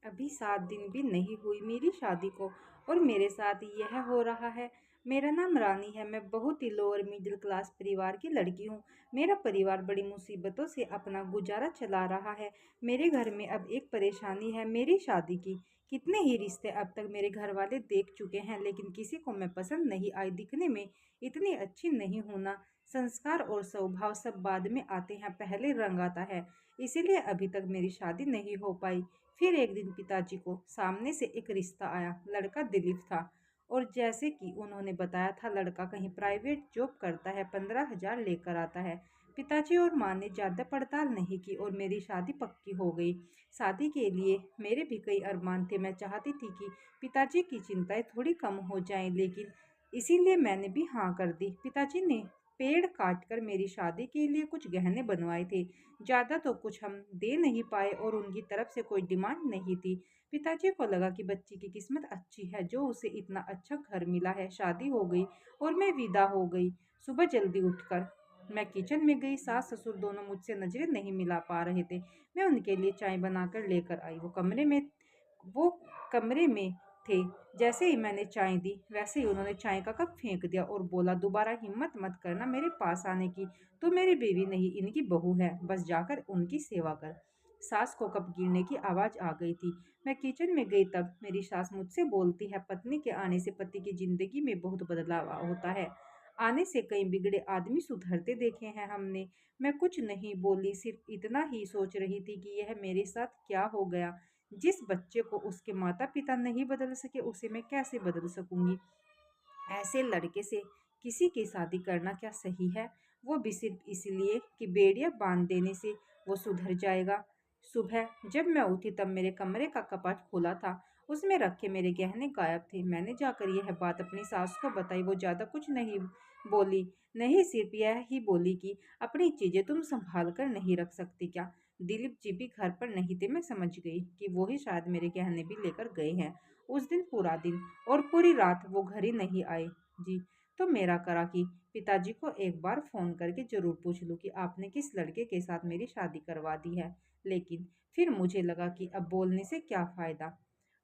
अभी 7 दिन भी नहीं हुई मेरी शादी को और मेरे साथ यह हो रहा है। मेरा नाम रानी है। मैं बहुत ही लोअर मिडिल क्लास परिवार की लड़की हूँ। मेरा परिवार बड़ी मुसीबतों से अपना गुजारा चला रहा है। मेरे घर में अब एक परेशानी है मेरी शादी की। कितने ही रिश्ते अब तक मेरे घर वाले देख चुके हैं, लेकिन किसी को मैं पसंद नहीं आई। दिखने में इतनी अच्छी नहीं हूं ना। संस्कार और स्वभाव सब बाद में आते हैं, पहले रंग आता है। इसीलिए अभी तक मेरी शादी नहीं हो पाई। फिर एक दिन पिताजी को सामने से एक रिश्ता आया। लड़का दिलीप था और जैसे कि उन्होंने बताया था, लड़का कहीं प्राइवेट जॉब करता है, 15,000 लेकर आता है। पिताजी और माँ ने ज़्यादा पड़ताल नहीं की और मेरी शादी पक्की हो गई। शादी के लिए मेरे भी कई अरमान थे। मैं चाहती थी कि पिताजी की चिंताएं थोड़ी कम हो जाएं, लेकिन इसीलिए मैंने भी हाँ कर दी। पिताजी ने पेड़ काटकर मेरी शादी के लिए कुछ गहने बनवाए थे। ज़्यादा तो कुछ हम दे नहीं पाए और उनकी तरफ से कोई डिमांड नहीं थी। पिताजी को लगा कि बच्ची की किस्मत अच्छी है, जो उसे इतना अच्छा घर मिला है। शादी हो गई और मैं विदा हो गई। सुबह जल्दी उठकर मैं किचन में गई। सास ससुर दोनों मुझसे नजरें नहीं मिला पा रहे थे। मैं उनके लिए चाय बनाकर लेकर आई। वो कमरे में थे। जैसे ही मैंने चाय दी, वैसे ही उन्होंने चाय का कप फेंक दिया और बोला, दोबारा हिम्मत मत करना मेरे पास आने की। तो मेरी बीवी नहीं, इनकी बहू है, बस जाकर उनकी सेवा कर। सास को कप गिरने की आवाज आ गई थी। मैं किचन में गई तब मेरी सास मुझसे बोलती है, पत्नी के आने से पति की जिंदगी में बहुत बदलाव होता है। आने से कई बिगड़े आदमी सुधरते देखे हैं हमने। मैं कुछ नहीं बोली, सिर्फ इतना ही सोच रही थी कि यह मेरे साथ क्या हो गया। जिस बच्चे को उसके माता पिता नहीं बदल सके, उसे मैं कैसे बदल सकूंगी। ऐसे लड़के से किसी की शादी करना क्या सही है? वो भी सिर्फ इसलिए कि बेड़ियां बांध देने से वो सुधर जाएगा। सुबह जब मैं उठी तब मेरे कमरे का कपाट खुला था। उसमें रखे मेरे गहने गायब थे। मैंने जाकर यह बात अपनी सास को बताई। वो ज्यादा कुछ नहीं बोली, नहीं सिर्फ यह ही बोली कि अपनी चीजें तुम संभाल कर नहीं रख सकती क्या? दिलीप जी भी घर पर नहीं थे। मैं समझ गई कि वो ही शायद मेरे गहने भी लेकर गए हैं। उस दिन पूरा दिन और पूरी रात वो घर ही नहीं आए। जी, तो मेरा करा कि पिताजी को एक बार फोन करके जरूर पूछ लूं कि आपने किस लड़के के साथ मेरी शादी करवा दी है। लेकिन फिर मुझे लगा कि अब बोलने से क्या फायदा।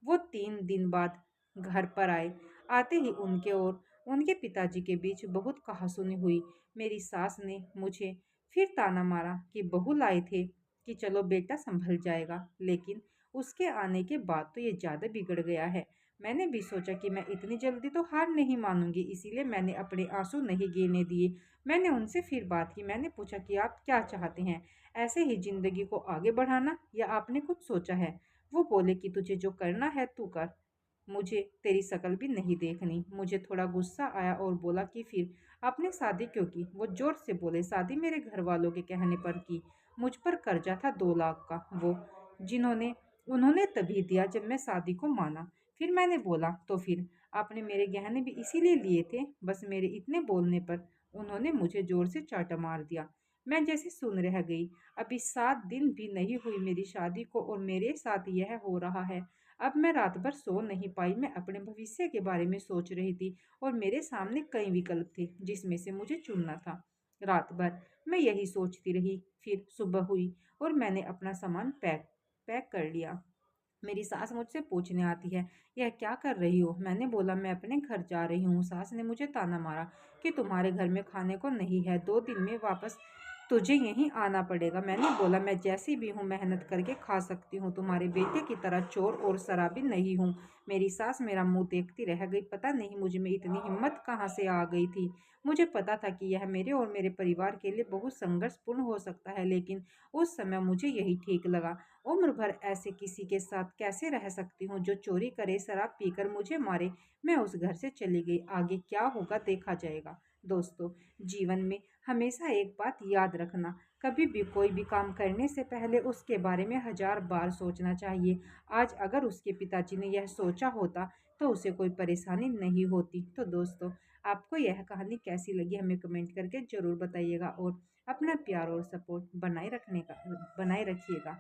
वो 3 दिन बाद घर पर आए। आते ही उनके और उनके पिताजी के बीच बहुत कहासुनी हुई। मेरी सास ने मुझे फिर ताना मारा कि बहू लाए थे कि चलो बेटा संभल जाएगा, लेकिन उसके आने के बाद तो ये ज्यादा बिगड़ गया है। मैंने भी सोचा कि मैं इतनी जल्दी तो हार नहीं मानूंगी, इसीलिए मैंने अपने आंसू नहीं गिरने दिए। मैंने उनसे फिर बात की। मैंने पूछा कि आप क्या चाहते हैं, ऐसे ही जिंदगी को आगे बढ़ाना या आपने कुछ सोचा है? वो बोले कि तुझे जो करना है तू कर, मुझे तेरी शकल भी नहीं देखनी। मुझे थोड़ा गुस्सा आया और बोला कि फिर आपने शादी क्यों की? वो जोर से बोले, शादी मेरे घर वालों के कहने पर की। मुझ पर कर्जा था 2 लाख का, वो जिन्होंने उन्होंने तभी दिया जब मैं शादी को माना। फिर मैंने बोला, तो फिर आपने मेरे गहने भी इसीलिए लिए थे? बस मेरे इतने बोलने पर उन्होंने मुझे जोर से चाटा मार दिया। मैं जैसे सुन रह गई। अभी 7 दिन भी नहीं हुई मेरी शादी को और मेरे साथ यह हो रहा है। अब मैं रात भर सो नहीं पाई। मैं अपने भविष्य के बारे में सोच रही थी और मेरे सामने कई विकल्प थे जिसमें से मुझे चुनना था। रात भर मैं यही सोचती रही। फिर सुबह हुई और मैंने अपना सामान पैक पैक कर लिया। मेरी सास मुझसे पूछने आती है, यह क्या कर रही हो? मैंने बोला, मैं अपने घर जा रही हूँ। सास ने मुझे ताना मारा कि तुम्हारे घर में खाने को नहीं है, 2 दिन में वापस तुझे यहीं आना पड़ेगा। मैंने बोला, मैं जैसी भी हूँ मेहनत करके खा सकती हूँ, तुम्हारे बेटे की तरह चोर और शराबी नहीं हूँ। मेरी सास मेरा मुंह देखती रह गई। पता नहीं मुझ में इतनी हिम्मत कहाँ से आ गई थी। मुझे पता था कि यह मेरे और मेरे परिवार के लिए बहुत संघर्षपूर्ण हो सकता है, लेकिन उस समय मुझे यही ठीक लगा। उम्र भर ऐसे किसी के साथ कैसे रह सकती हूँ जो चोरी करे, शराब पीकर मुझे मारे। मैं उस घर से चली गई। आगे क्या होगा देखा जाएगा। दोस्तों, जीवन में हमेशा एक बात याद रखना, कभी भी कोई भी काम करने से पहले उसके बारे में 1000 बार सोचना चाहिए। आज अगर उसके पिताजी ने यह सोचा होता तो उसे कोई परेशानी नहीं होती। तो दोस्तों, आपको यह कहानी कैसी लगी हमें कमेंट करके ज़रूर बताइएगा और अपना प्यार और सपोर्ट बनाए रखिएगा।